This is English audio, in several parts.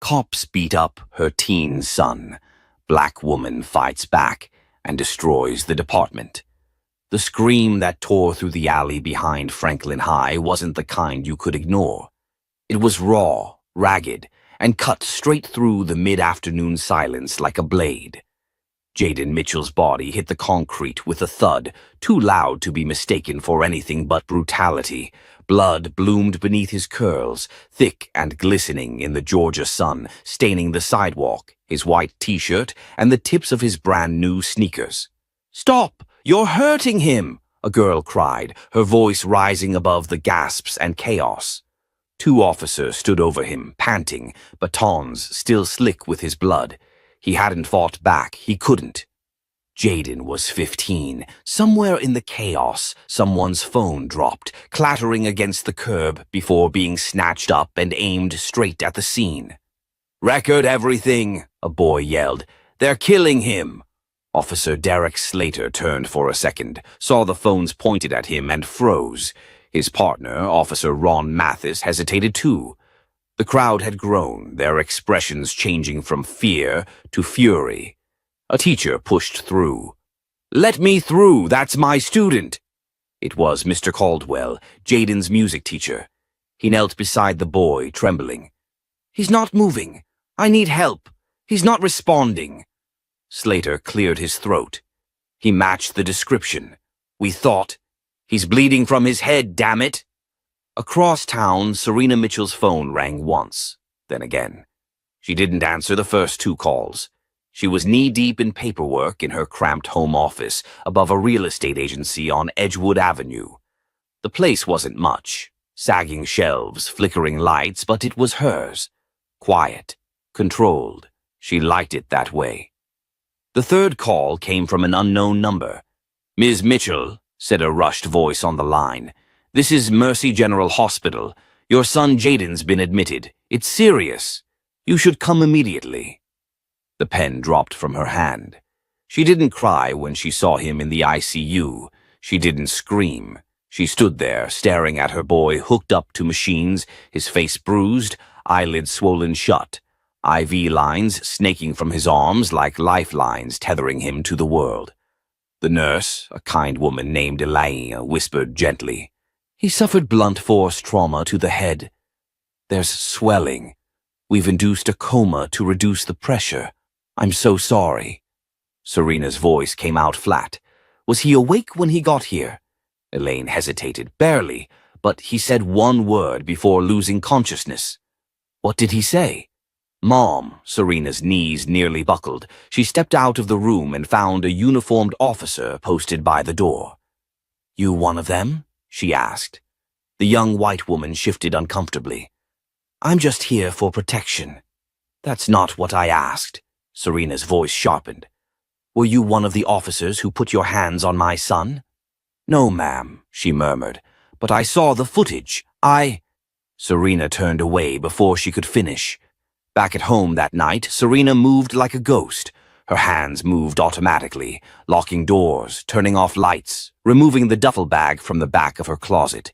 Cops beat up her teen son. Black woman fights back and destroys the department. The scream that tore through the alley behind Franklin High wasn't the kind you could ignore. It was raw, ragged, and cut straight through the mid-afternoon silence like a blade. Jaden Mitchell's body hit the concrete with a thud, too loud to be mistaken for anything but brutality. Blood bloomed beneath his curls, thick and glistening in the Georgia sun, staining the sidewalk, his white t-shirt, and the tips of his brand-new sneakers. "Stop! You're hurting him!" a girl cried, her voice rising above the gasps and chaos. Two officers stood over him, panting, batons still slick with his blood. He hadn't fought back, he couldn't. Jaden was 15. Somewhere in the chaos, someone's phone dropped, clattering against the curb before being snatched up and aimed straight at the scene. "Record everything," a boy yelled. "They're killing him." Officer Derek Slater turned for a second, saw the phones pointed at him and froze. His partner, Officer Ron Mathis, hesitated too. The crowd had grown, their expressions changing from fear to fury. A teacher pushed through. "Let me through, that's my student." It was Mr. Caldwell, Jaden's music teacher. He knelt beside the boy, trembling. "He's not moving. I need help. He's not responding." Slater cleared his throat. He matched the description. "We thought. He's bleeding from his head, damn it." Across town, Serena Mitchell's phone rang once, then again. She didn't answer the first two calls. She was knee-deep in paperwork in her cramped home office above a real estate agency on Edgewood Avenue. The place wasn't much. Sagging shelves, flickering lights, but it was hers. Quiet, controlled. She liked it that way. The third call came from an unknown number. "Ms. Mitchell," said a rushed voice on the line. "This is Mercy General Hospital. Your son Jaden's been admitted. It's serious. You should come immediately." The pen dropped from her hand. She didn't cry when she saw him in the ICU. She didn't scream. She stood there, staring at her boy hooked up to machines, his face bruised, eyelids swollen shut, IV lines snaking from his arms like lifelines tethering him to the world. The nurse, a kind woman named Elaine, whispered gently, "He suffered blunt force trauma to the head. There's swelling. We've induced a coma to reduce the pressure. I'm so sorry." Serena's voice came out flat. "Was he awake when he got here?" Elaine hesitated, barely, but he said one word before losing consciousness. "What did he say?" "Mom," Serena's knees nearly buckled. She stepped out of the room and found a uniformed officer posted by the door. "You one of them?" she asked. The young white woman shifted uncomfortably. "I'm just here for protection." "That's not what I asked." Serena's voice sharpened. "Were you one of the officers who put your hands on my son?" "No, ma'am," she murmured, "but I saw the footage. Serena turned away before she could finish. Back at home that night, Serena moved like a ghost. Her hands moved automatically, locking doors, turning off lights, removing the duffel bag from the back of her closet.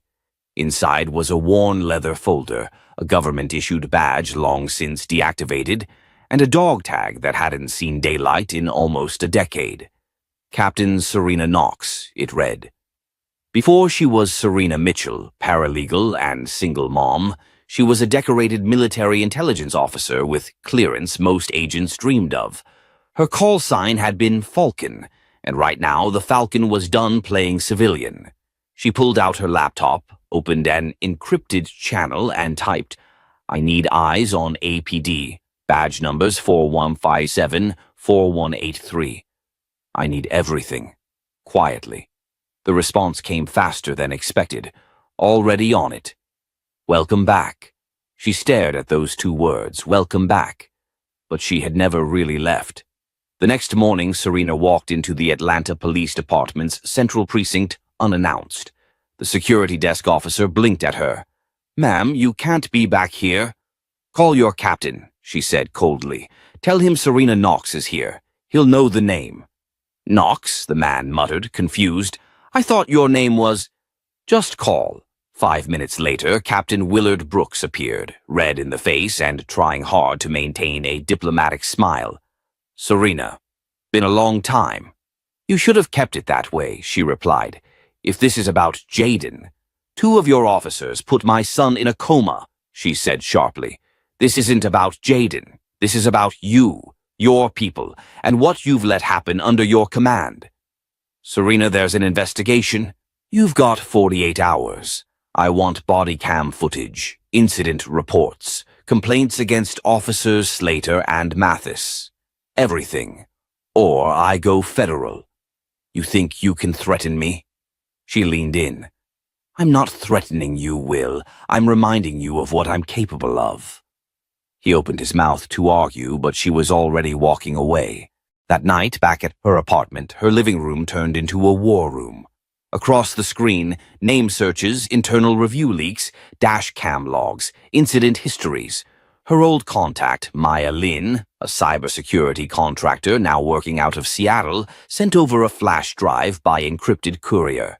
Inside was a worn leather folder, a government-issued badge long since deactivated, and a dog tag that hadn't seen daylight in almost a decade. Captain Serena Knox, it read. Before she was Serena Mitchell, paralegal and single mom, she was a decorated military intelligence officer with clearance most agents dreamed of. Her call sign had been Falcon, and right now the Falcon was done playing civilian. She pulled out her laptop, opened an encrypted channel, and typed, "I need eyes on APD, badge numbers 4157, 4183. I need everything." Quietly. The response came faster than expected. Already on it. "Welcome back." She stared at those two words, "welcome back." But she had never really left. The next morning, Serena walked into the Atlanta Police Department's Central Precinct unannounced. The security desk officer blinked at her. "Ma'am, you can't be back here." "Call your captain," she said coldly. "Tell him Serena Knox is here. He'll know the name." "Knox," the man muttered, confused. "I thought your name was—" "Just call. 5 minutes later, Captain Willard Brooks appeared, red in the face and trying hard to maintain a diplomatic smile. "Serena, been a long time." "You should have kept it that way," she replied. "If this is about Jaden." "Two of your officers put my son in a coma," she said sharply. "This isn't about Jaden. This is about you, your people, and what you've let happen under your command." "Serena, there's an investigation. You've got 48 hours. I want body cam footage, incident reports, complaints against officers Slater and Mathis. Everything. Or I go federal. You think you can threaten me?" She leaned in. "I'm not threatening you, Will. I'm reminding you of what I'm capable of." He opened his mouth to argue, but she was already walking away. That night, back at her apartment, her living room turned into a war room. Across the screen, name searches, internal review leaks, dash cam logs, incident histories. Her old contact, Maya Lin, a cybersecurity contractor now working out of Seattle, sent over a flash drive by encrypted courier.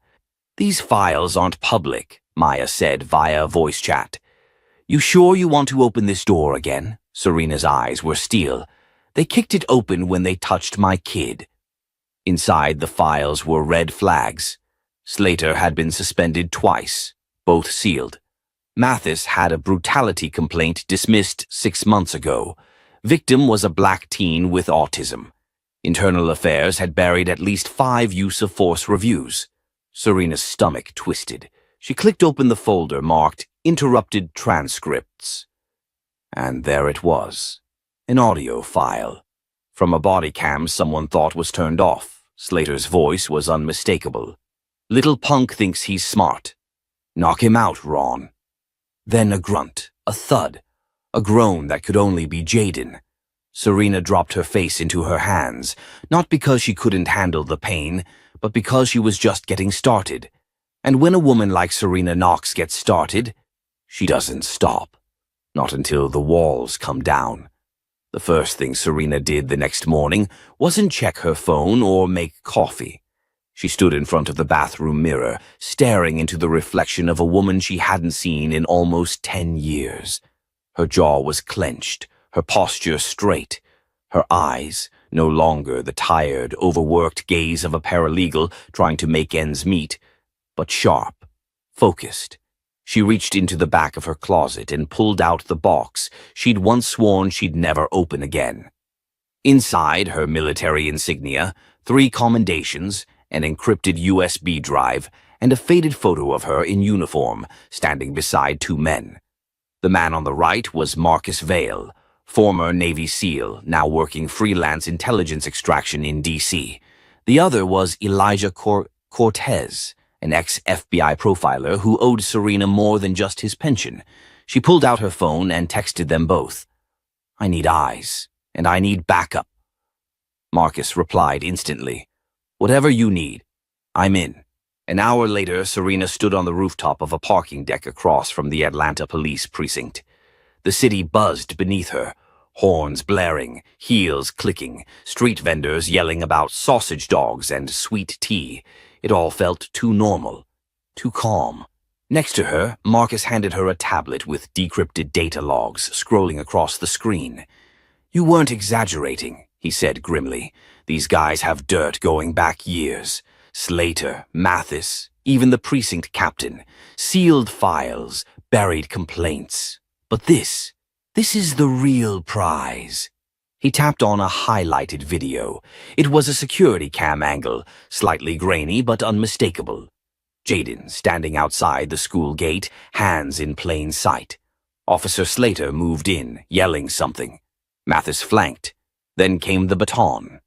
"These files aren't public," Maya said via voice chat. "You sure you want to open this door again?" Serena's eyes were steel. "They kicked it open when they touched my kid." Inside the files were red flags. Slater had been suspended twice, both sealed. Mathis had a brutality complaint dismissed 6 months ago. Victim was a black teen with autism. Internal Affairs had buried at least 5 use-of-force reviews. Serena's stomach twisted. She clicked open the folder marked Interrupted Transcripts. And there it was, an audio file. From a body cam someone thought was turned off. Slater's voice was unmistakable. "Little punk thinks he's smart. Knock him out, Ron." Then a grunt, a thud, a groan that could only be Jaden. Serena dropped her face into her hands, not because she couldn't handle the pain, but because she was just getting started. And when a woman like Serena Knox gets started, she doesn't stop. Not until the walls come down. The first thing Serena did the next morning wasn't check her phone or make coffee. She stood in front of the bathroom mirror, staring into the reflection of a woman she hadn't seen in almost 10 years. Her jaw was clenched, her posture straight. Her eyes, no longer the tired, overworked gaze of a paralegal trying to make ends meet, but sharp, focused. She reached into the back of her closet and pulled out the box she'd once sworn she'd never open again. Inside, her military insignia, 3 commendations, an encrypted USB drive, and a faded photo of her in uniform, standing beside 2 men. The man on the right was Marcus Vale, former Navy SEAL, now working freelance intelligence extraction in D.C. The other was Elijah Cortez, an ex-FBI profiler who owed Serena more than just his pension. She pulled out her phone and texted them both. "I need eyes, and I need backup." Marcus replied instantly. "Whatever you need, I'm in." An hour later, Serena stood on the rooftop of a parking deck across from the Atlanta police precinct. The city buzzed beneath her, horns blaring, heels clicking, street vendors yelling about sausage dogs and sweet tea. It all felt too normal, too calm. Next to her, Marcus handed her a tablet with decrypted data logs scrolling across the screen. "You weren't exaggerating," he said grimly. "These guys have dirt going back years. Slater, Mathis, even the precinct captain. Sealed files, buried complaints. But this is the real prize." He tapped on a highlighted video. It was a security cam angle, slightly grainy but unmistakable. Jaden standing outside the school gate, hands in plain sight. Officer Slater moved in, yelling something. Mathis flanked. Then came the baton.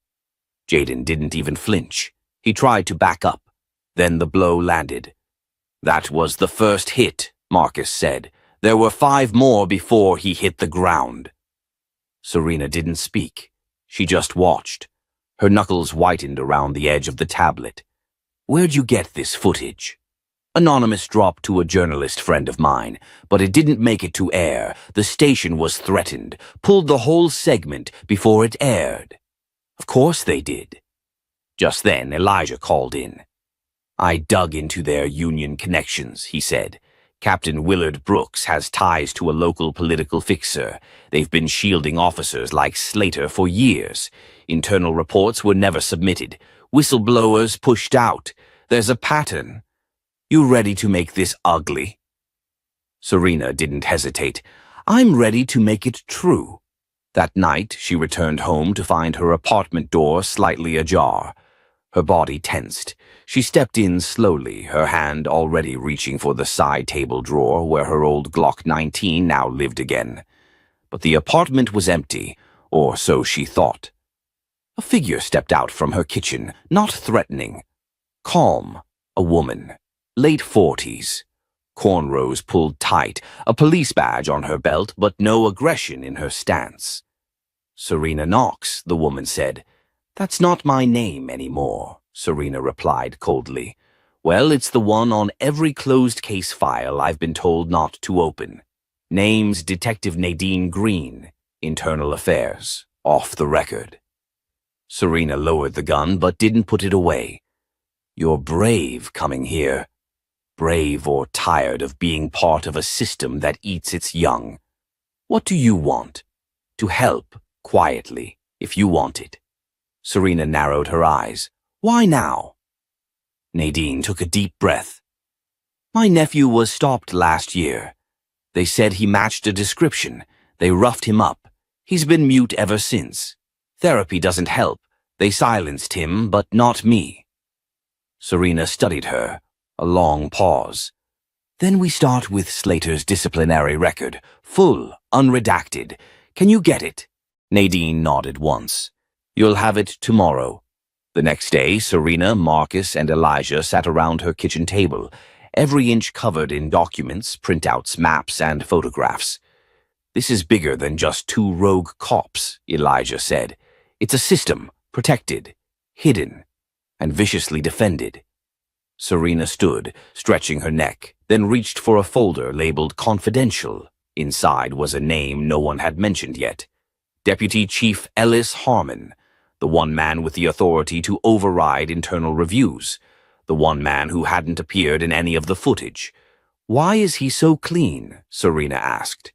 Jaden didn't even flinch. He tried to back up. Then the blow landed. "That was the first hit," Marcus said. "There were 5 more before he hit the ground." Serena didn't speak. She just watched. Her knuckles whitened around the edge of the tablet. "Where'd you get this footage?" "Anonymous dropped to a journalist friend of mine, but it didn't make it to air. The station was threatened, pulled the whole segment before it aired." "Of course they did." Just then, Elijah called in. "I dug into their union connections," he said. Captain Willard Brooks has ties to a local political fixer. They've been shielding officers like Slater for years. Internal reports were never submitted. Whistleblowers pushed out. There's a pattern. You ready to make this ugly? Serena didn't hesitate. I'm ready to make it true. That night, she returned home to find her apartment door slightly ajar. Her body tensed. She stepped in slowly, her hand already reaching for the side table drawer where her old Glock 19 now lived again. But the apartment was empty, or so she thought. A figure stepped out from her kitchen, not threatening. Calm, a woman, late 40s. Cornrows pulled tight, a police badge on her belt, but no aggression in her stance. Serena Knox, the woman said. That's not my name anymore, Serena replied coldly. Well, it's the one on every closed case file I've been told not to open. Name's Detective Nadine Green, Internal Affairs, off the record. Serena lowered the gun but didn't put it away. You're brave coming here. Brave or tired of being part of a system that eats its young. What do you want? To help, quietly, if you want it. Serena narrowed her eyes. Why now? Nadine took a deep breath. My nephew was stopped last year. They said he matched a description. They roughed him up. He's been mute ever since. Therapy doesn't help. They silenced him, but not me. Serena studied her. A long pause. Then we start with Slater's disciplinary record. Full, unredacted. Can you get it? Nadine nodded once. You'll have it tomorrow. The next day, Serena, Marcus, and Elijah sat around her kitchen table, every inch covered in documents, printouts, maps, and photographs. This is bigger than just two rogue cops, Elijah said. It's a system, protected, hidden, and viciously defended. Serena stood, stretching her neck, then reached for a folder labeled Confidential. Inside was a name no one had mentioned yet. Deputy Chief Ellis Harmon, the one man with the authority to override internal reviews, the one man who hadn't appeared in any of the footage. Why is he so clean? Serena asked.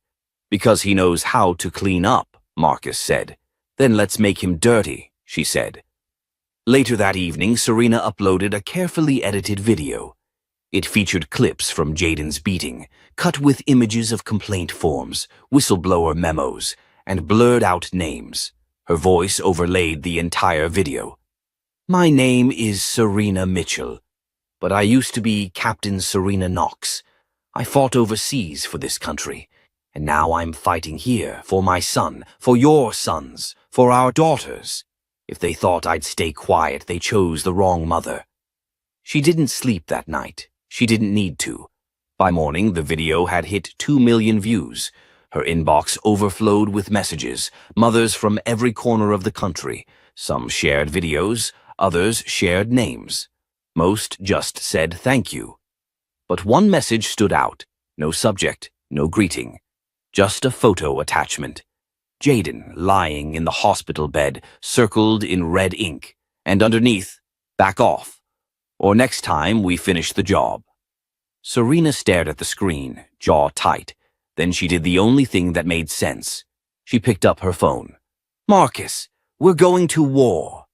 Because he knows how to clean up, Marcus said. Then let's make him dirty, she said. Later that evening, Serena uploaded a carefully edited video. It featured clips from Jaden's beating, cut with images of complaint forms, whistleblower memos, and blurred out names. Her voice overlaid the entire video. My name is Serena Mitchell, but I used to be Captain Serena Knox. I fought overseas for this country, and now I'm fighting here for my son, for your sons, for our daughters. If they thought I'd stay quiet, they chose the wrong mother. She didn't sleep that night. She didn't need to. By morning, the video had hit 2 million views. Her inbox overflowed with messages, mothers from every corner of the country. Some shared videos, others shared names. Most just said thank you. But one message stood out. No subject, no greeting. Just a photo attachment. Jaden lying in the hospital bed, circled in red ink. And underneath, back off. Or next time we finish the job. Serena stared at the screen, jaw tight. Then she did the only thing that made sense. She picked up her phone. Marcus, we're going to war.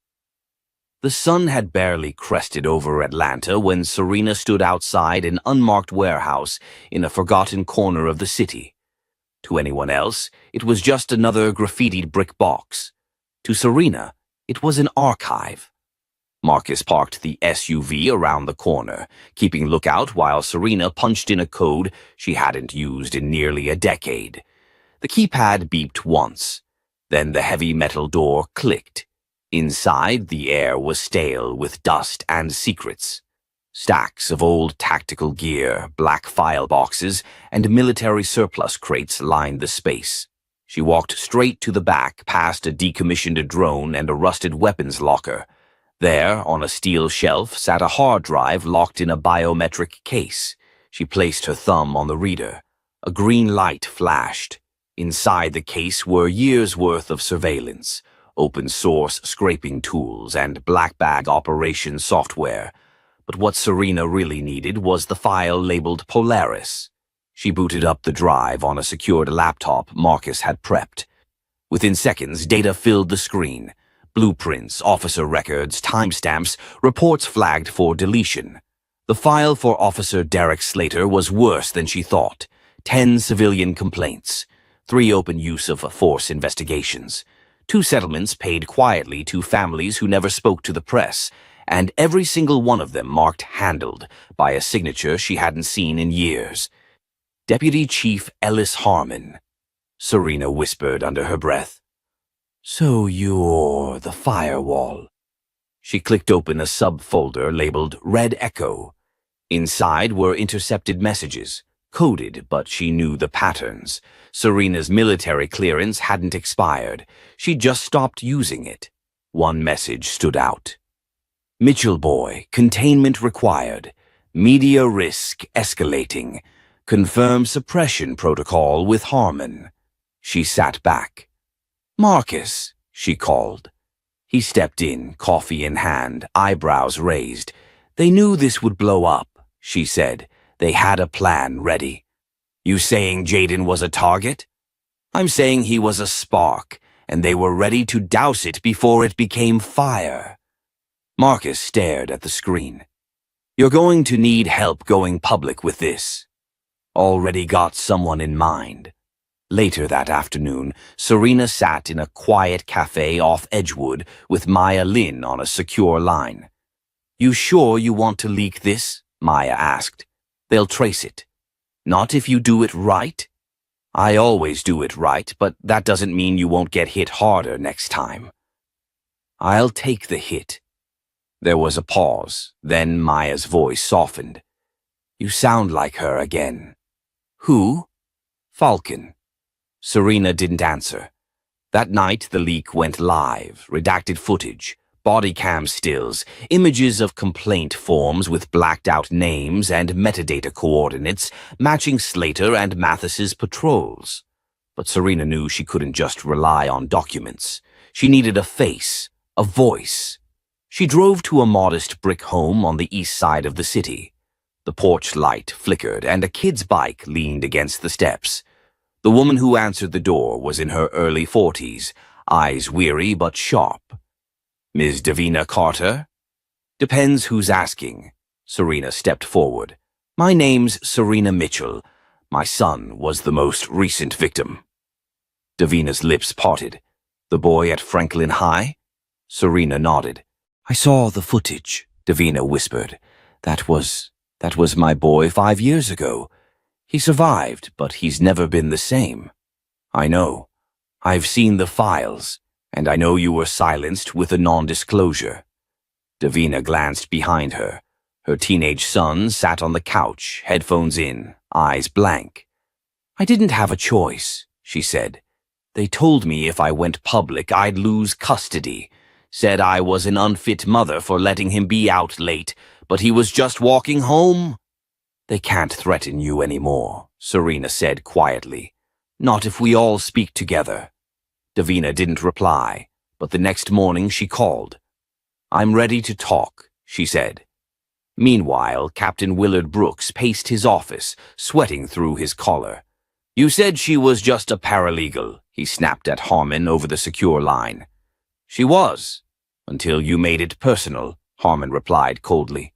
The sun had barely crested over Atlanta when Serena stood outside an unmarked warehouse in a forgotten corner of the city. To anyone else, it was just another graffitied brick box. To Serena, it was an archive. Marcus parked the SUV around the corner, keeping lookout while Serena punched in a code she hadn't used in nearly a decade. The keypad beeped once. Then the heavy metal door clicked. Inside, the air was stale with dust and secrets. Stacks of old tactical gear, black file boxes, and military surplus crates lined the space. She walked straight to the back, past a decommissioned drone and a rusted weapons locker. There, on a steel shelf, sat a hard drive locked in a biometric case. She placed her thumb on the reader. A green light flashed. Inside the case were years' worth of surveillance, open-source scraping tools, and black bag operation software. But what Serena really needed was the file labeled Polaris. She booted up the drive on a secured laptop Marcus had prepped. Within seconds, data filled the screen. Blueprints, officer records, timestamps, reports flagged for deletion. The file for Officer Derek Slater was worse than she thought. 10 civilian complaints, 3 open use of force investigations, 2 settlements paid quietly to families who never spoke to the press, and every single one of them marked handled by a signature she hadn't seen in years. Deputy Chief Ellis Harmon, Serena whispered under her breath. So you're the firewall. She clicked open a subfolder labeled Red Echo. Inside were intercepted messages, coded, but she knew the patterns. Serena's military clearance hadn't expired. She just stopped using it. One message stood out. Mitchell Boy, containment required. Media risk escalating. Confirm suppression protocol with Harmon. She sat back. Marcus, she called. He stepped in, coffee in hand, eyebrows raised. They knew this would blow up, she said. They had a plan ready. You saying Jaden was a target? I'm saying he was a spark, and they were ready to douse it before it became fire. Marcus stared at the screen. You're going to need help going public with this. Already got someone in mind. Later that afternoon, Serena sat in a quiet cafe off Edgewood with Maya Lin on a secure line. You sure you want to leak this? Maya asked. They'll trace it. Not if you do it right? I always do it right, but that doesn't mean you won't get hit harder next time. I'll take the hit. There was a pause, then Maya's voice softened. You sound like her again. Who? Falcon. Serena didn't answer. That night, the leak went live, redacted footage, body cam stills, images of complaint forms with blacked-out names and metadata coordinates matching Slater and Mathis's patrols. But Serena knew she couldn't just rely on documents. She needed a face, a voice. She drove to a modest brick home on the east side of the city. The porch light flickered and a kid's bike leaned against the steps. The woman who answered the door was in her early 40s, eyes weary but sharp. Ms. Davina Carter? Depends who's asking. Serena stepped forward. My name's Serena Mitchell. My son was the most recent victim. Davina's lips parted. The boy at Franklin High? Serena nodded. I saw the footage, Davina whispered. That was my boy 5 years ago. He survived, but he's never been the same. I know. I've seen the files, and I know you were silenced with a non-disclosure. Davina glanced behind her. Her teenage son sat on the couch, headphones in, eyes blank. I didn't have a choice, she said. They told me if I went public, I'd lose custody. Said I was an unfit mother for letting him be out late, but he was just walking home. They can't threaten you anymore, Serena said quietly. Not if we all speak together. Davina didn't reply, but the next morning she called. I'm ready to talk, she said. Meanwhile, Captain Willard Brooks paced his office, sweating through his collar. You said she was just a paralegal, he snapped at Harmon over the secure line. She was, until you made it personal, Harmon replied coldly.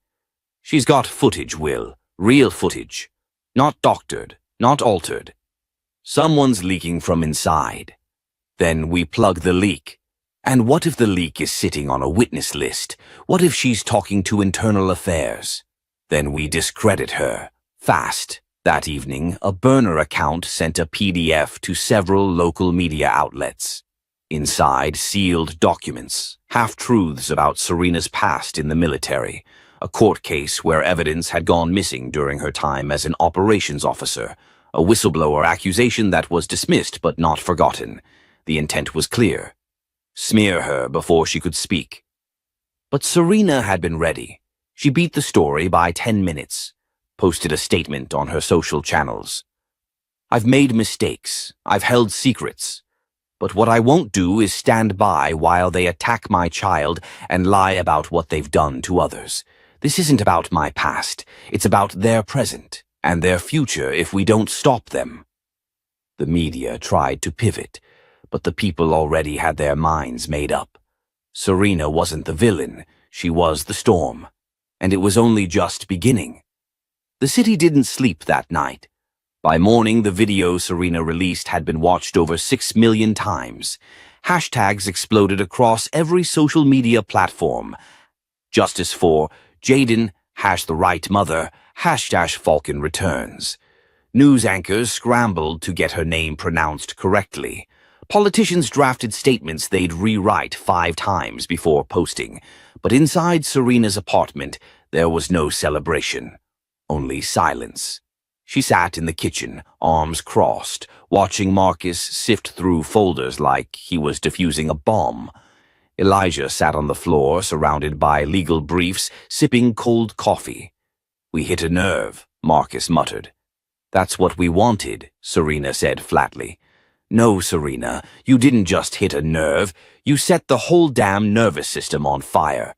She's got footage, Will. Real footage. Not doctored, not altered. Someone's leaking from inside. Then we plug the leak. And what if the leak is sitting on a witness list? What if she's talking to internal affairs? Then we discredit her. Fast. That evening, a burner account sent a PDF to several local media outlets. Inside, sealed documents, half-truths about Serena's past in the military, a court case where evidence had gone missing during her time as an operations officer, a whistleblower accusation that was dismissed but not forgotten. The intent was clear. Smear her before she could speak. But Serena had been ready. She beat the story by 10 minutes, posted a statement on her social channels. I've made mistakes. I've held secrets. But what I won't do is stand by while they attack my child and lie about what they've done to others. This isn't about my past. It's about their present. and their future if we don't stop them. The media tried to pivot, but the people already had their minds made up. Serena wasn't the villain, she was the storm, and it was only just beginning. The city didn't sleep that night. By morning, the video Serena released had been watched over 6 million times. Hashtags exploded across every social media platform. Justice for Jayden, #the right mother, #Falcon returns. News anchors scrambled to get her name pronounced correctly. Politicians drafted statements they'd rewrite 5 times before posting. But inside Serena's apartment, there was no celebration, only silence. She sat in the kitchen, arms crossed, watching Marcus sift through folders like he was defusing a bomb. Elijah sat on the floor, surrounded by legal briefs, sipping cold coffee. "We hit a nerve," Marcus muttered. "That's what we wanted," Serena said flatly. "No, Serena, you didn't just hit a nerve. You set the whole damn nervous system on fire."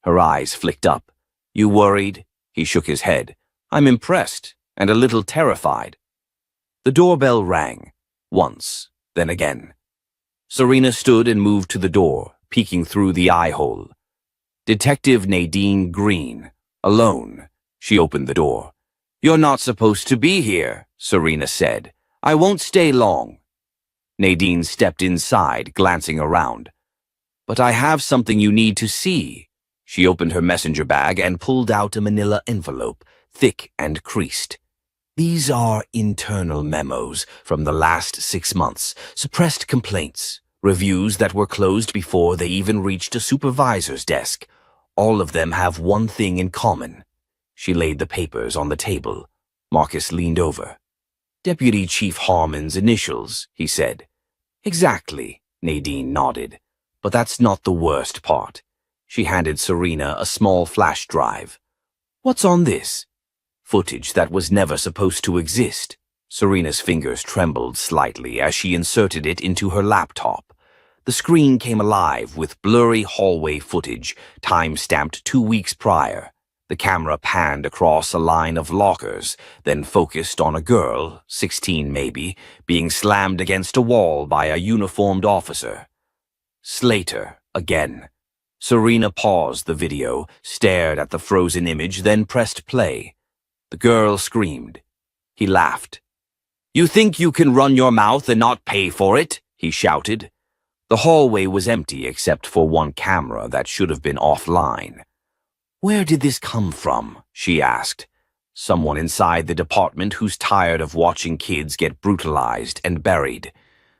Her eyes flicked up. "You worried?" He shook his head. "I'm impressed and a little terrified." The doorbell rang. Once, then again. Serena stood and moved to the door, peeking through the eye-hole. Detective Nadine Green, alone. She opened the door. "You're not supposed to be here," Serena said. "I won't stay long." Nadine stepped inside, glancing around. "But I have something you need to see." She opened her messenger bag and pulled out a manila envelope, thick and creased. "These are internal memos from the last 6 months, suppressed complaints, reviews that were closed before they even reached a supervisor's desk. All of them have one thing in common." She laid the papers on the table. Marcus leaned over. "Deputy Chief Harmon's initials," he said. "Exactly," Nadine nodded. "But that's not the worst part." She handed Serena a small flash drive. "What's on this?" "Footage that was never supposed to exist." Serena's fingers trembled slightly as she inserted it into her laptop. The screen came alive with blurry hallway footage, time-stamped 2 weeks prior. The camera panned across a line of lockers, then focused on a girl, 16 maybe, being slammed against a wall by a uniformed officer. Slater, again. Serena paused the video, stared at the frozen image, then pressed play. The girl screamed. He laughed. "You think you can run your mouth and not pay for it?" he shouted. The hallway was empty except for one camera that should have been offline. "Where did this come from?" she asked. "Someone inside the department who's tired of watching kids get brutalized and buried."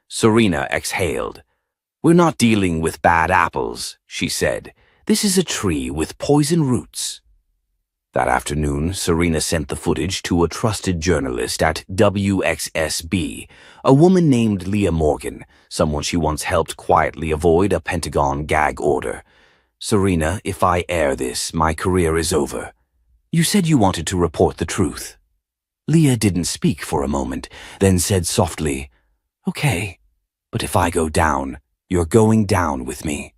Serena exhaled. "We're not dealing with bad apples," she said. "This is a tree with poison roots." That afternoon, Serena sent the footage to a trusted journalist at WXSB, a woman named Leah Morgan, someone she once helped quietly avoid a Pentagon gag order. "Serena, if I air this, my career is over. You said you wanted to report the truth." Leah didn't speak for a moment, then said softly, "Okay, but if I go down, you're going down with me."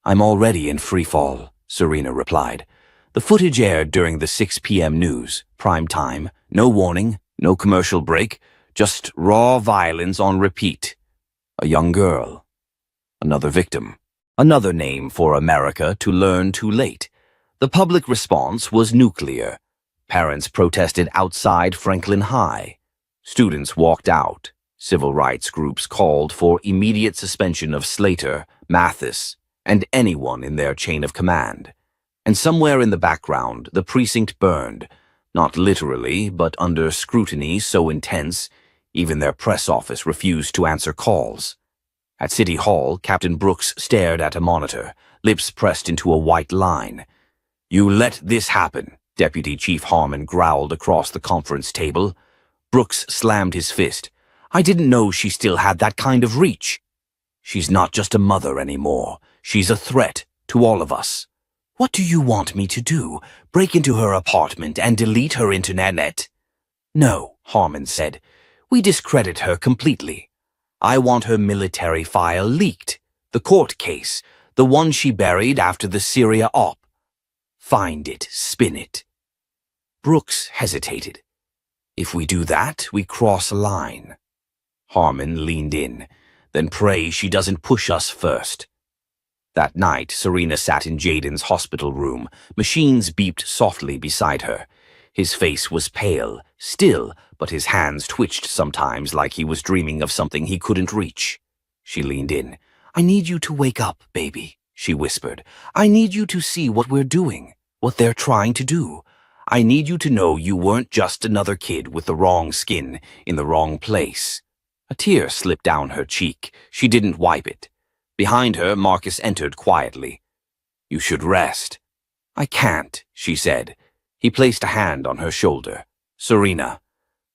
"I'm already in freefall," Serena replied. The footage aired during the 6 p.m. news, prime time, no warning, no commercial break, just raw violence on repeat. A young girl. Another victim. Another name for America to learn too late. The public response was nuclear. Parents protested outside Franklin High. Students walked out. Civil rights groups called for immediate suspension of Slater, Mathis, and anyone in their chain of command. And somewhere in the background, the precinct burned, not literally, but under scrutiny so intense, even their press office refused to answer calls. At City Hall, Captain Brooks stared at a monitor, lips pressed into a white line. "You let this happen," Deputy Chief Harmon growled across the conference table. Brooks slammed his fist. "I didn't know she still had that kind of reach. She's not just a mother anymore. She's a threat to all of us." "What do you want me to do? Break into her apartment and delete her internet?" "No," Harmon said. "We discredit her completely. I want her military file leaked. The court case, the one she buried after the Syria op. Find it, spin it." Brooks hesitated. If we do that, we cross a line. Harmon leaned in. Then pray she doesn't push us first. That night, Serena sat in Jaden's hospital room. Machines beeped softly beside her. His face was pale, still, but his hands twitched sometimes like he was dreaming of something he couldn't reach. She leaned in. "I need you to wake up, baby," she whispered. "I need you to see what we're doing, what they're trying to do. I need you to know you weren't just another kid with the wrong skin in the wrong place." A tear slipped down her cheek. She didn't wipe it. Behind her, Marcus entered quietly. "You should rest." "I can't," she said. He placed a hand on her shoulder. "Serena,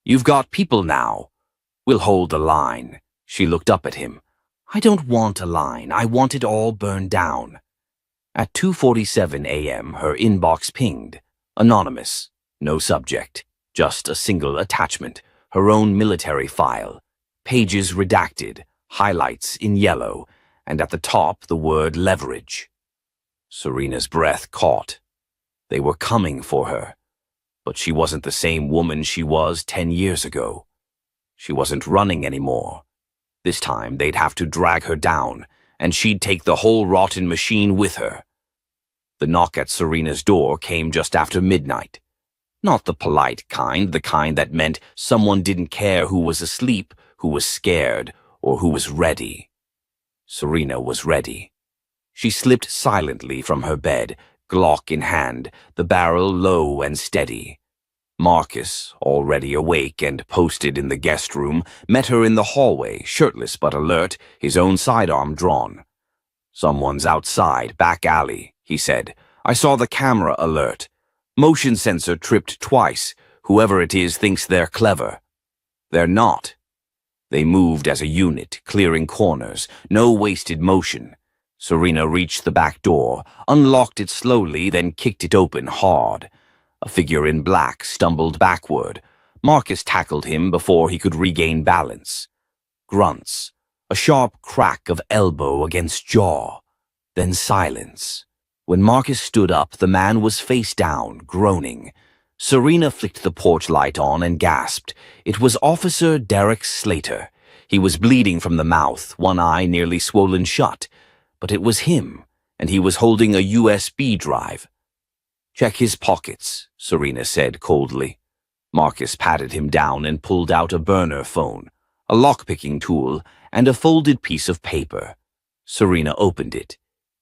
you've got people now. We'll hold the line." She looked up at him. "I don't want a line. I want it all burned down." At 2:47 a.m., her inbox pinged. Anonymous. No subject. Just a single attachment. Her own military file. Pages redacted. Highlights in yellow. And at the top, the word leverage. Serena's breath caught. They were coming for her. But she wasn't the same woman she was 10 years ago. She wasn't running anymore. This time, they'd have to drag her down, and she'd take the whole rotten machine with her. The knock at Serena's door came just after midnight. Not the polite kind, the kind that meant someone didn't care who was asleep, who was scared, or who was ready. Serena was ready. She slipped silently from her bed, Glock in hand, the barrel low and steady. Marcus, already awake and posted in the guest room, met her in the hallway, shirtless but alert, his own sidearm drawn. "Someone's outside, back alley," he said. "I saw the camera alert. Motion sensor tripped twice. Whoever it is thinks they're clever. They're not." They moved as a unit, clearing corners, no wasted motion. Serena reached the back door, unlocked it slowly, then kicked it open hard. A figure in black stumbled backward. Marcus tackled him before he could regain balance. Grunts, a sharp crack of elbow against jaw, then silence. When Marcus stood up, the man was face down, groaning. Serena flicked the porch light on and gasped. It was Officer Derek Slater. He was bleeding from the mouth, one eye nearly swollen shut. But it was him, and he was holding a USB drive. "Check his pockets," Serena said coldly. Marcus patted him down and pulled out a burner phone, a lockpicking tool, and a folded piece of paper. Serena opened it.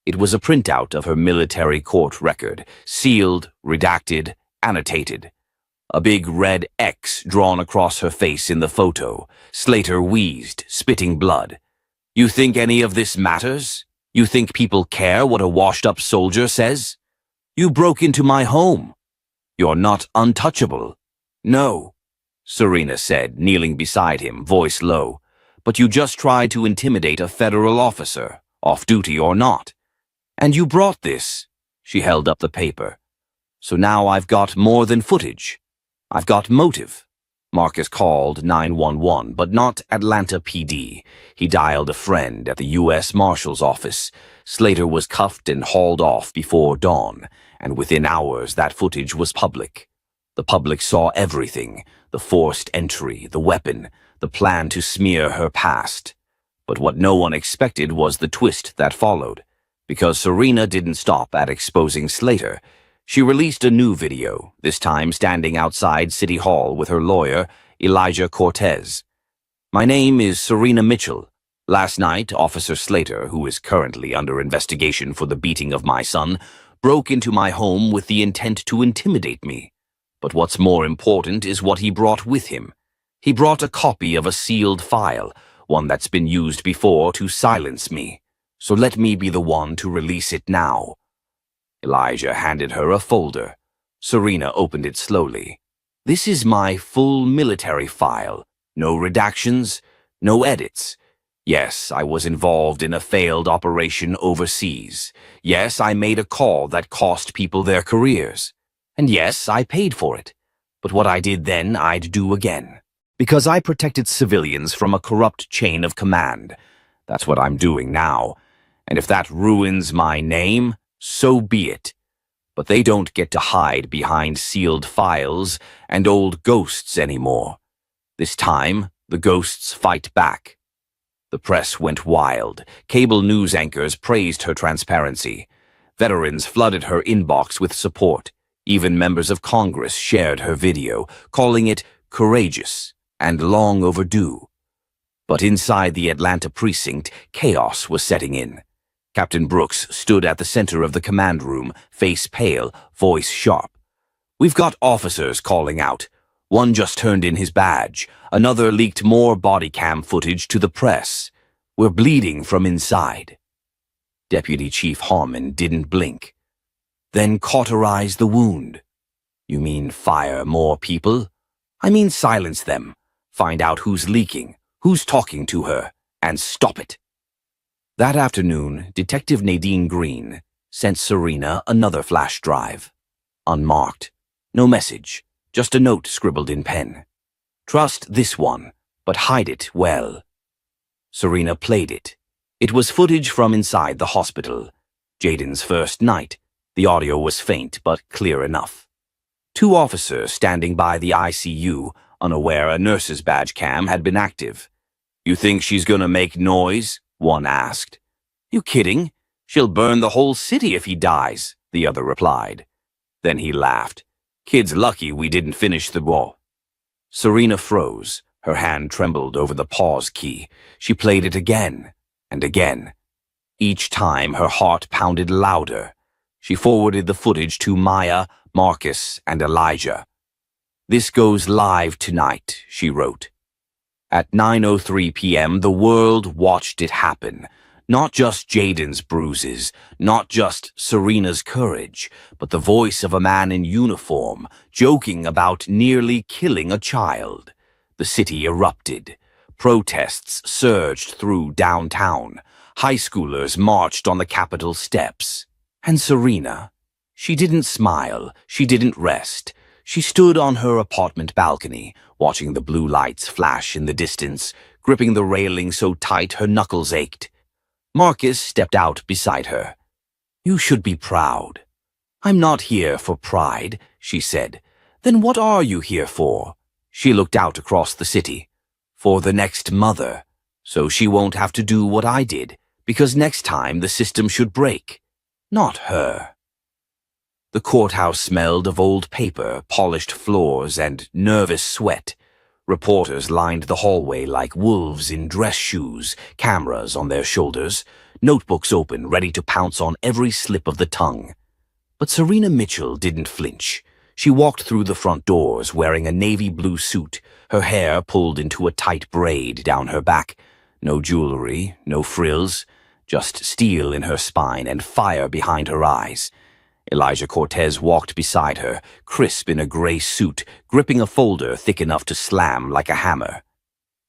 It was a printout of her military court record, sealed, redacted, annotated. A big red X drawn across her face in the photo. Slater wheezed, spitting blood. "You think any of this matters? You think people care what a washed-up soldier says? You broke into my home. You're not untouchable." "No," Serena said, kneeling beside him, voice low. "But you just tried to intimidate a federal officer, off-duty or not. And you brought this." She held up the paper. "So now I've got more than footage. I've got motive." Marcus called 911, but not Atlanta PD. He dialed a friend at the U.S. Marshal's office. Slater was cuffed and hauled off before dawn, and within hours that footage was public. The public saw everything, the forced entry, the weapon, the plan to smear her past. But what no one expected was the twist that followed. Because Serena didn't stop at exposing Slater, she released a new video, this time standing outside City Hall with her lawyer, Elijah Cortez. "My name is Serena Mitchell. Last night, Officer Slater, who is currently under investigation for the beating of my son, broke into my home with the intent to intimidate me. But what's more important is what he brought with him. He brought a copy of a sealed file, one that's been used before to silence me. So let me be the one to release it now." Elijah handed her a folder. Serena opened it slowly. "This is my full military file. No redactions, no edits. Yes, I was involved in a failed operation overseas. Yes, I made a call that cost people their careers. And yes, I paid for it. But what I did then, I'd do again. Because I protected civilians from a corrupt chain of command. That's what I'm doing now. And if that ruins my name, so be it. But they don't get to hide behind sealed files and old ghosts anymore. This time, the ghosts fight back. The press went wild. Cable news anchors praised her transparency. Veterans flooded her inbox with support. Even members of Congress shared her video, calling it courageous and long overdue. But inside the Atlanta precinct, chaos was setting in. Captain Brooks stood at the center of the command room, face pale, voice sharp. "We've got officers calling out. One just turned in his badge. Another leaked more body cam footage to the press. We're bleeding from inside." Deputy Chief Harmon didn't blink. "Then cauterize the wound." "You mean fire more people?" "I mean silence them. Find out who's leaking, who's talking to her, and stop it." That afternoon, Detective Nadine Green sent Serena another flash drive. Unmarked. No message, just a note scribbled in pen. "Trust this one, but hide it well." Serena played it. It was footage from inside the hospital. Jaden's first night. The audio was faint, but clear enough. Two officers standing by the ICU, unaware a nurse's badge cam had been active. "You think she's gonna make noise?" one asked. "You kidding? She'll burn the whole city if he dies," the other replied. Then he laughed. "Kid's lucky we didn't finish the war." Serena froze. Her hand trembled over the pause key. She played it again and again. Each time her heart pounded louder. She forwarded the footage to Maya, Marcus, and Elijah. "This goes live tonight," she wrote. At 9:03 p.m., the world watched it happen. Not just Jaden's bruises, not just Serena's courage, but the voice of a man in uniform, joking about nearly killing a child. The city erupted. Protests surged through downtown. High schoolers marched on the Capitol steps. And Serena? She didn't smile. She didn't rest. She stood on her apartment balcony, watching the blue lights flash in the distance, gripping the railing so tight her knuckles ached. Marcus stepped out beside her. "You should be proud." "I'm not here for pride," she said. "Then what are you here for?" She looked out across the city. "For the next mother, so she won't have to do what I did, because next time the system should break. Not her." The courthouse smelled of old paper, polished floors, and nervous sweat. Reporters lined the hallway like wolves in dress shoes, cameras on their shoulders, notebooks open, ready to pounce on every slip of the tongue. But Serena Mitchell didn't flinch. She walked through the front doors wearing a navy blue suit, her hair pulled into a tight braid down her back. No jewelry, no frills, just steel in her spine and fire behind her eyes. Elijah Cortez walked beside her, crisp in a gray suit, gripping a folder thick enough to slam like a hammer.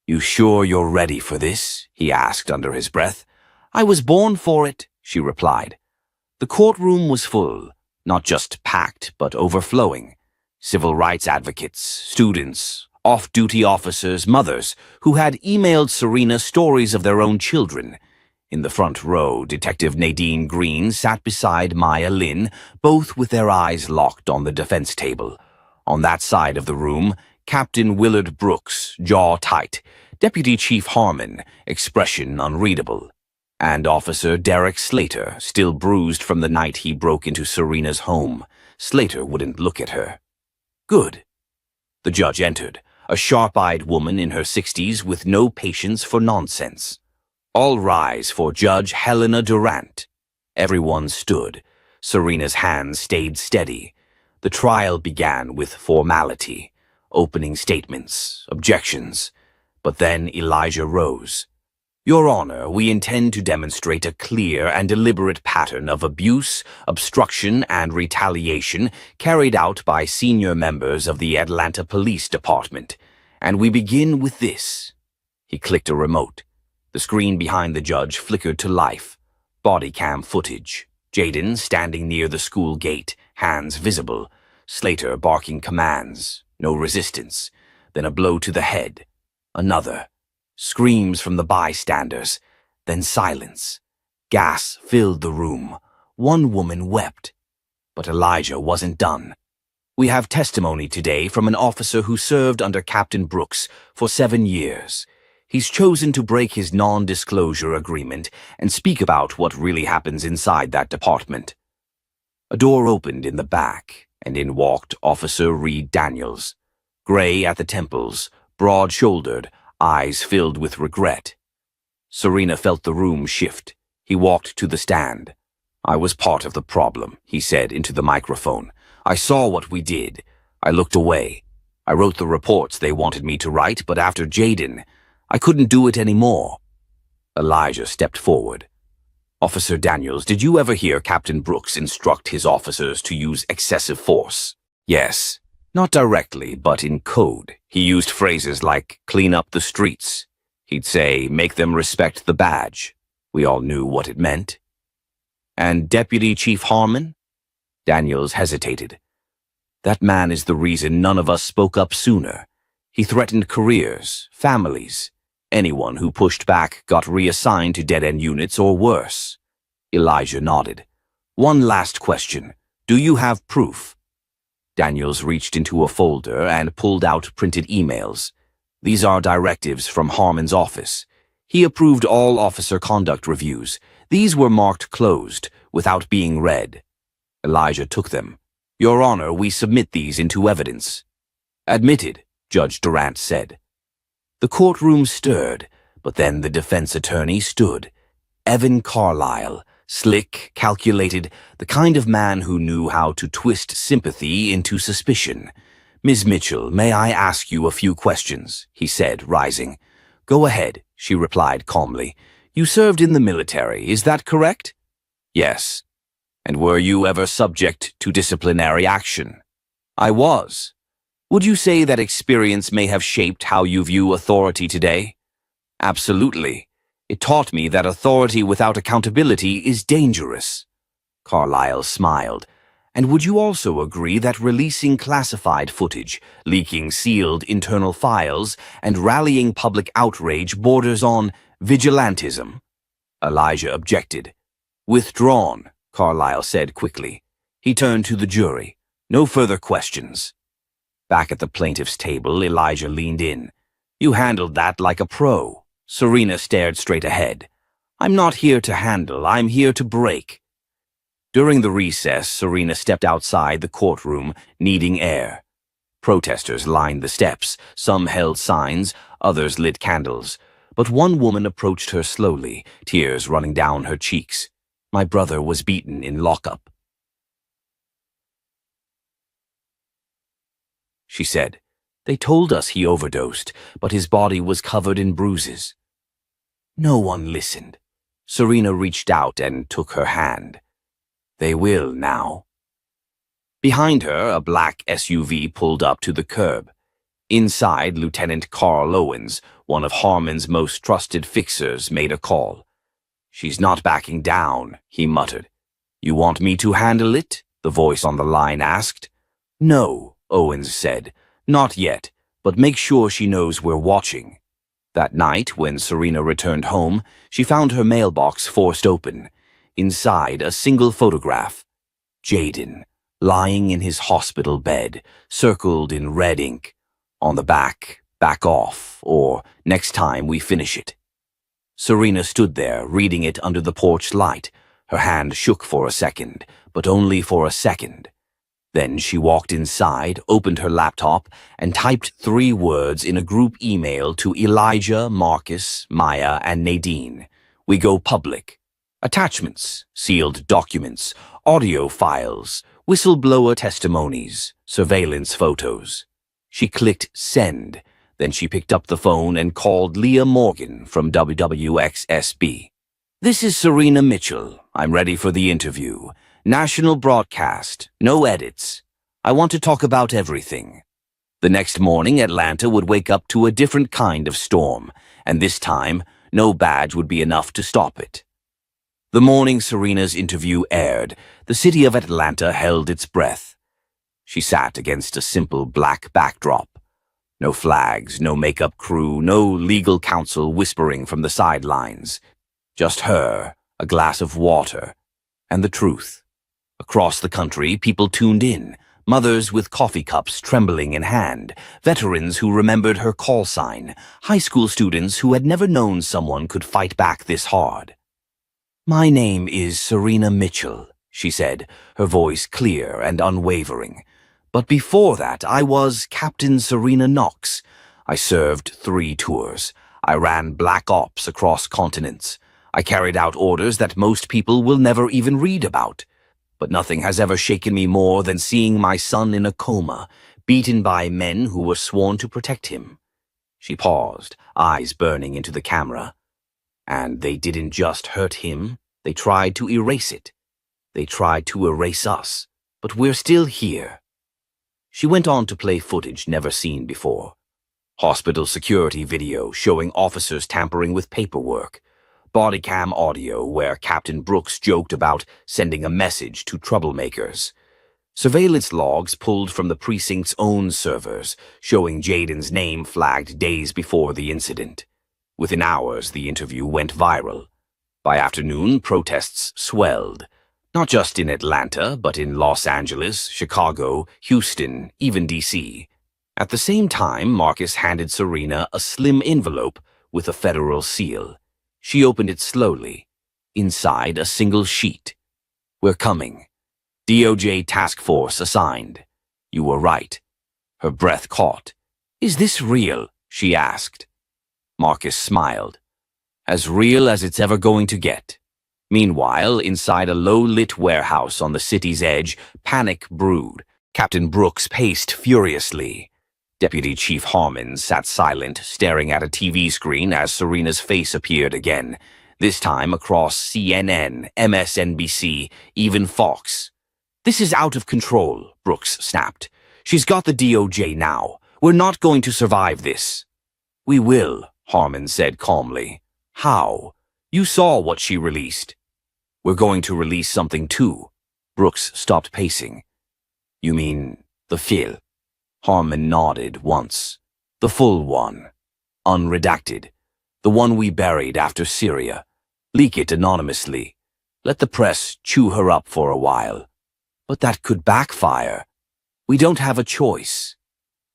"You sure you're ready for this?" he asked under his breath. "I was born for it," she replied. The courtroom was full, not just packed, but overflowing. Civil rights advocates, students, off-duty officers, mothers, who had emailed Serena stories of their own children. In the front row, Detective Nadine Green sat beside Maya Lynn, both with their eyes locked on the defense table. On that side of the room, Captain Willard Brooks, jaw tight, Deputy Chief Harmon, expression unreadable, and Officer Derek Slater, still bruised from the night he broke into Serena's home. Slater wouldn't look at her. "Good." The judge entered, a sharp-eyed woman in her 60s with no patience for nonsense. "All rise for Judge Helena Durant." Everyone stood. Serena's hands stayed steady. The trial began with formality, opening statements, objections. But then Elijah rose. "Your Honor, we intend to demonstrate a clear and deliberate pattern of abuse, obstruction, and retaliation carried out by senior members of the Atlanta Police Department. And we begin with this." He clicked a remote. The screen behind the judge flickered to life. Body cam footage. Jaden standing near the school gate, hands visible. Slater barking commands. No resistance. Then a blow to the head. Another. Screams from the bystanders. Then silence. Gas filled the room. One woman wept. But Elijah wasn't done. "We have testimony today from an officer who served under Captain Brooks for 7 years. He's chosen to break his non-disclosure agreement and speak about what really happens inside that department." A door opened in the back, and in walked Officer Reed Daniels. Gray at the temples, broad-shouldered, eyes filled with regret. Serena felt the room shift. He walked to the stand. "I was part of the problem," he said into the microphone. "I saw what we did. I looked away. I wrote the reports they wanted me to write, but after Jaden, I couldn't do it anymore." Elijah stepped forward. "Officer Daniels, did you ever hear Captain Brooks instruct his officers to use excessive force?" "Yes. Not directly, but in code. He used phrases like, 'clean up the streets.' He'd say, 'make them respect the badge.' We all knew what it meant." "And Deputy Chief Harmon?" Daniels hesitated. "That man is the reason none of us spoke up sooner. He threatened careers, families. Anyone who pushed back got reassigned to dead-end units or worse." Elijah nodded. "One last question. Do you have proof?" Daniels reached into a folder and pulled out printed emails. "These are directives from Harmon's office. He approved all officer conduct reviews. These were marked closed, without being read." Elijah took them. "Your Honor, we submit these into evidence." "Admitted," Judge Durant said. The courtroom stirred, but then the defense attorney stood. Evan Carlisle, slick, calculated, the kind of man who knew how to twist sympathy into suspicion. "Ms. Mitchell, may I ask you a few questions?" he said, rising. "Go ahead," she replied calmly. "You served in the military, is that correct?" "Yes." "And were you ever subject to disciplinary action?" "I was." "Would you say that experience may have shaped how you view authority today?" "Absolutely. It taught me that authority without accountability is dangerous." Carlisle smiled. "And would you also agree that releasing classified footage, leaking sealed internal files, and rallying public outrage borders on vigilantism?" Elijah objected. "Withdrawn," Carlisle said quickly. He turned to the jury. "No further questions." Back at the plaintiff's table, Elijah leaned in. "You handled that like a pro." Serena stared straight ahead. "I'm not here to handle, I'm here to break." During the recess, Serena stepped outside the courtroom, needing air. Protesters lined the steps. Some held signs, others lit candles. But one woman approached her slowly, tears running down her cheeks. "My brother was beaten in lockup," she said. "They told us he overdosed, but his body was covered in bruises." No one listened. Serena reached out and took her hand. "They will now." Behind her, a black SUV pulled up to the curb. Inside, Lieutenant Carl Owens, one of Harmon's most trusted fixers, made a call. "She's not backing down," he muttered. "You want me to handle it?" the voice on the line asked. "No," Owens said. "Not yet, but make sure she knows we're watching." That night, when Serena returned home, she found her mailbox forced open. Inside, a single photograph. Jaden, lying in his hospital bed, circled in red ink. On the back, "Back off," or "Next time we finish it." Serena stood there, reading it under the porch light. Her hand shook for a second, but only for a second. Then she walked inside, opened her laptop, and typed 3 words in a group email to Elijah, Marcus, Maya, and Nadine. "We go public." Attachments, sealed documents, audio files, whistleblower testimonies, surveillance photos. She clicked send, then she picked up the phone and called Leah Morgan from WWXSB. "This is Serena Mitchell. I'm ready for the interview. National broadcast, no edits. I want to talk about everything." The next morning, Atlanta would wake up to a different kind of storm, and this time, no badge would be enough to stop it. The morning Serena's interview aired, the city of Atlanta held its breath. She sat against a simple black backdrop. No flags, no makeup crew, no legal counsel whispering from the sidelines. Just her, a glass of water, and the truth. A Across the country, people tuned in, mothers with coffee cups trembling in hand, veterans who remembered her call sign, high school students who had never known someone could fight back this hard. "My name is Serena Mitchell," she said, her voice clear and unwavering. "But before that, I was Captain Serena Knox. I served 3 tours. I ran black ops across continents. I carried out orders that most people will never even read about. But nothing has ever shaken me more than seeing my son in a coma, beaten by men who were sworn to protect him." She paused, eyes burning into the camera. "And they didn't just hurt him, they tried to erase it. They tried to erase us, but we're still here." She went on to play footage never seen before. Hospital security video showing officers tampering with paperwork. Bodycam audio where Captain Brooks joked about sending a message to troublemakers. Surveillance logs pulled from the precinct's own servers, showing Jaden's name flagged days before the incident. Within hours, the interview went viral. By afternoon, protests swelled. Not just in Atlanta, but in Los Angeles, Chicago, Houston, even D.C. At the same time, Marcus handed Serena a slim envelope with a federal seal. She opened it slowly. Inside, a single sheet. "We're coming. DOJ task force assigned." "You were right." Her breath caught. "Is this real?" she asked. Marcus smiled. "As real as it's ever going to get." Meanwhile, inside a low-lit warehouse on the city's edge, panic brewed. Captain Brooks paced furiously. Deputy Chief Harmon sat silent, staring at a TV screen as Serena's face appeared again, this time across CNN, MSNBC, even Fox. "This is out of control," Brooks snapped. "She's got the DOJ now. We're not going to survive this." "We will," Harmon said calmly. "How? You saw what she released." "We're going to release something too." Brooks stopped pacing. "You mean the file?" Harmon nodded once. "The full one. Unredacted. The one we buried after Syria. Leak it anonymously. Let the press chew her up for a while." "But that could backfire." "We don't have a choice."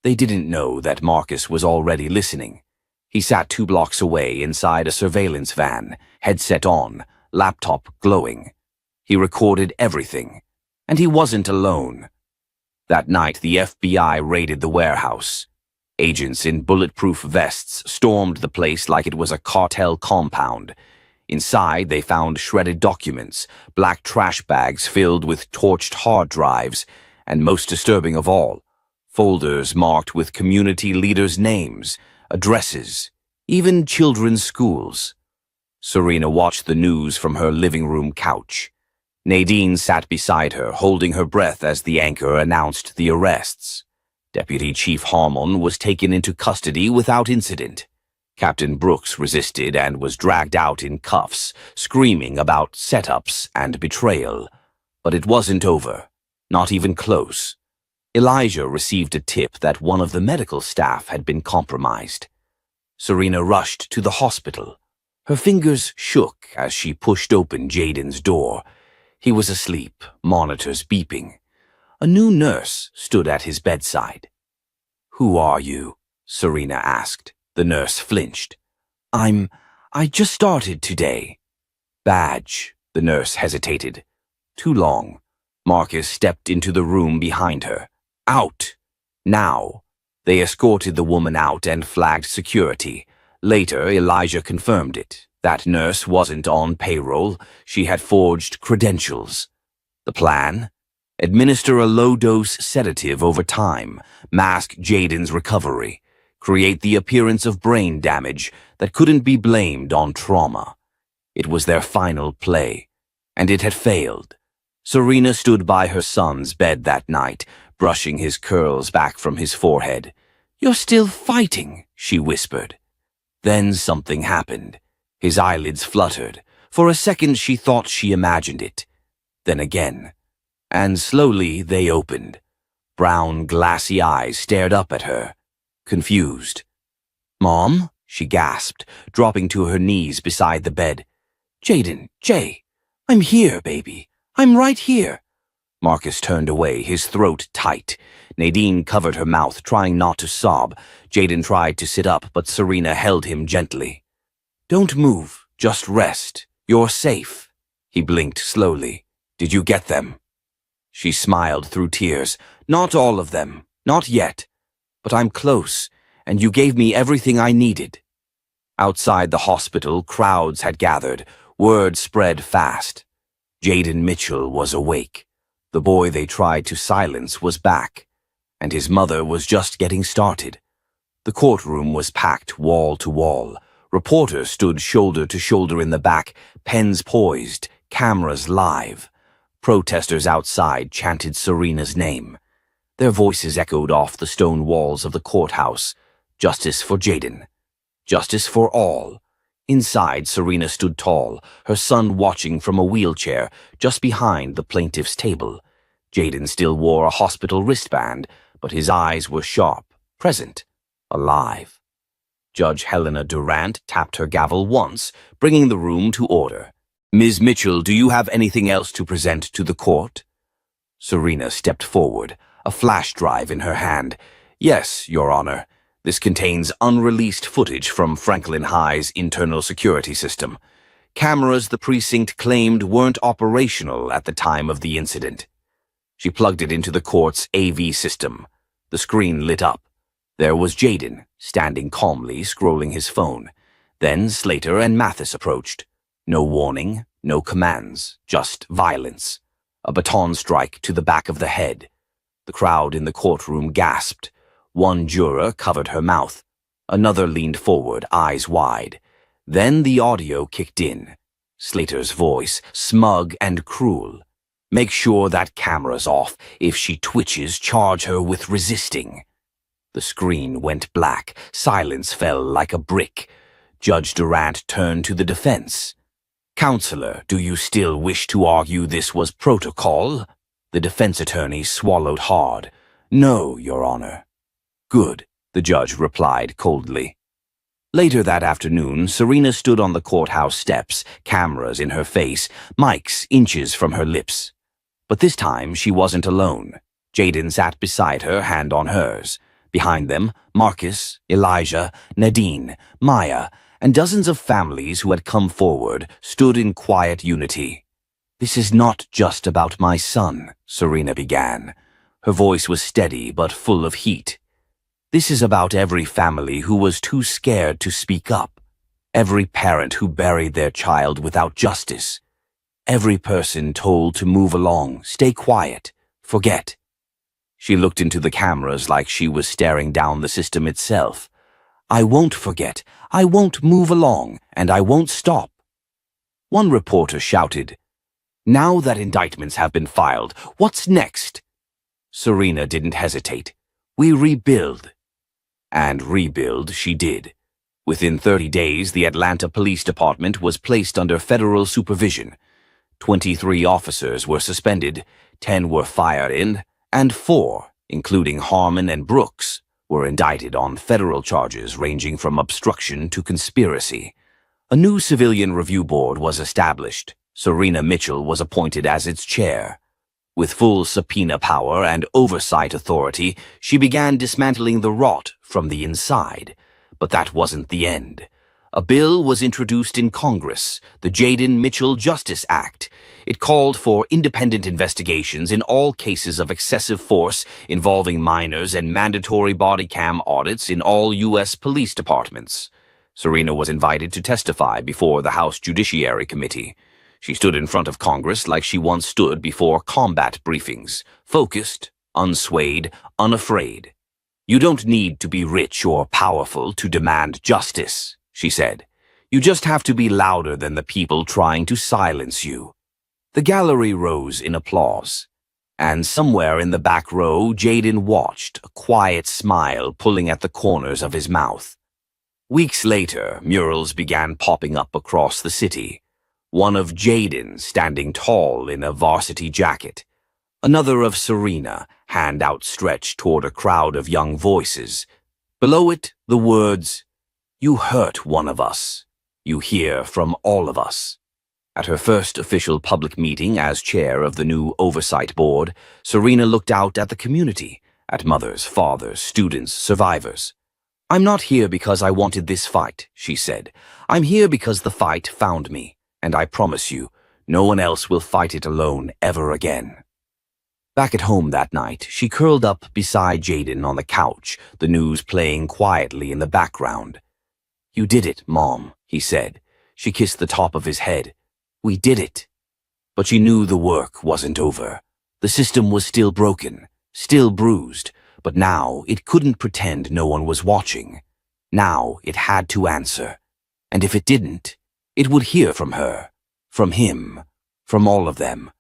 They didn't know that Marcus was already listening. He sat 2 blocks away inside a surveillance van, headset on, laptop glowing. He recorded everything. And he wasn't alone. That night, the FBI raided the warehouse. Agents in bulletproof vests stormed the place like it was a cartel compound. Inside, they found shredded documents, black trash bags filled with torched hard drives, and most disturbing of all, folders marked with community leaders' names, addresses, even children's schools. Serena watched the news from her living room couch. Nadine sat beside her, holding her breath as the anchor announced the arrests. Deputy Chief Harmon was taken into custody without incident. Captain Brooks resisted and was dragged out in cuffs, screaming about setups and betrayal. But it wasn't over, not even close. Elijah received a tip that one of the medical staff had been compromised. Serena rushed to the hospital. Her fingers shook as she pushed open Jaden's door. He was asleep, monitors beeping. A new nurse stood at his bedside. "Who are you?" Serena asked. The nurse flinched. I just started today." "Badge," the nurse hesitated. "Too long." Marcus stepped into the room behind her. "Out! Now!" They escorted the woman out and flagged security. Later, Elijah confirmed it. That nurse wasn't on payroll. She had forged credentials. The plan? Administer a low-dose sedative over time, mask Jaden's recovery, create the appearance of brain damage that couldn't be blamed on trauma. It was their final play, and it had failed. Serena stood by her son's bed that night, brushing his curls back from his forehead. "You're still fighting," she whispered. Then something happened. His eyelids fluttered. For a second she thought she imagined it. Then again. And slowly they opened. Brown, glassy eyes stared up at her, confused. "Mom?" she gasped, dropping to her knees beside the bed. "Jaden, Jay, I'm here, baby. I'm right here." Marcus turned away, his throat tight. Nadine covered her mouth, trying not to sob. Jaden tried to sit up, but Serena held him gently. "Don't move, just rest. You're safe." He blinked slowly. "Did you get them?" She smiled through tears. "Not all of them, not yet. But I'm close, and you gave me everything I needed." Outside the hospital, crowds had gathered. Word spread fast. Jaden Mitchell was awake. The boy they tried to silence was back, and his mother was just getting started. The courtroom was packed wall to wall. Reporters stood shoulder to shoulder in the back, pens poised, cameras live. Protesters outside chanted Serena's name. Their voices echoed off the stone walls of the courthouse. Justice for Jaden. Justice for all. Inside, Serena stood tall, her son watching from a wheelchair just behind the plaintiff's table. Jaden still wore a hospital wristband, but his eyes were sharp, present, alive. Judge Helena Durant tapped her gavel once, bringing the room to order. "Ms. Mitchell, do you have anything else to present to the court?" Serena stepped forward, a flash drive in her hand. "Yes, Your Honor. This contains unreleased footage from Franklin High's internal security system. Cameras the precinct claimed weren't operational at the time of the incident." She plugged it into the court's AV system. The screen lit up. There was Jaden, standing calmly, scrolling his phone. Then Slater and Mathis approached. No warning, no commands, just violence. A baton strike to the back of the head. The crowd in the courtroom gasped. One juror covered her mouth. Another leaned forward, eyes wide. Then the audio kicked in. Slater's voice, smug and cruel. "Make sure that camera's off. If she twitches, charge her with resisting." The screen went black. Silence fell like a brick. Judge Durant turned to the defense. "Counselor, do you still wish to argue this was protocol?" The defense attorney swallowed hard. "No, Your Honor." "Good," the judge replied coldly. Later that afternoon, Serena stood on the courthouse steps, cameras in her face, mics inches from her lips. But this time she wasn't alone. Jaden sat beside her, hand on hers. Behind them, Marcus, Elijah, Nadine, Maya, and dozens of families who had come forward stood in quiet unity. "This is not just about my son," Serena began. Her voice was steady but full of heat. "This is about every family who was too scared to speak up. Every parent who buried their child without justice. Every person told to move along, stay quiet, forget." She looked into the cameras like she was staring down the system itself. "I won't forget, I won't move along, and I won't stop." One reporter shouted, "Now that indictments have been filed, what's next?" Serena didn't hesitate. "We rebuild." And rebuild she did. Within 30 days, the Atlanta Police Department was placed under federal supervision. 23 officers were suspended, 10 were fired in, and 4, including Harmon and Brooks, were indicted on federal charges ranging from obstruction to conspiracy. A new civilian review board was established. Serena Mitchell was appointed as its chair. With full subpoena power and oversight authority, she began dismantling the rot from the inside. But that wasn't the end. A bill was introduced in Congress, the Jaden Mitchell Justice Act. It called for independent investigations in all cases of excessive force involving minors and mandatory body cam audits in all U.S. police departments. Serena was invited to testify before the House Judiciary Committee. She stood in front of Congress like she once stood before combat briefings, focused, unswayed, unafraid. "You don't need to be rich or powerful to demand justice," she said. "You just have to be louder than the people trying to silence you." The gallery rose in applause. And somewhere in the back row, Jaden watched, a quiet smile pulling at the corners of his mouth. Weeks later, murals began popping up across the city. One of Jaden standing tall in a varsity jacket. Another of Serena, hand outstretched toward a crowd of young voices. Below it, the words, "You hurt one of us. You hear from all of us." At her first official public meeting as chair of the new Oversight Board, Serena looked out at the community, at mothers, fathers, students, survivors. "I'm not here because I wanted this fight," she said. "I'm here because the fight found me, and I promise you, no one else will fight it alone ever again." Back at home that night, she curled up beside Jaden on the couch, the news playing quietly in the background. "You did it, Mom," he said. She kissed the top of his head. "We did it." But she knew the work wasn't over. The system was still broken, still bruised, but now it couldn't pretend no one was watching. Now it had to answer. And if it didn't, it would hear from her, from him, from all of them.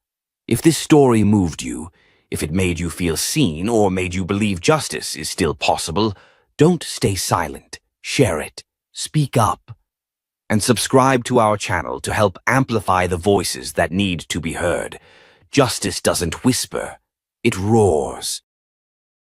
If this story moved you, if it made you feel seen or made you believe justice is still possible, don't stay silent. Share it. Speak up. And subscribe to our channel to help amplify the voices that need to be heard. Justice doesn't whisper. It roars.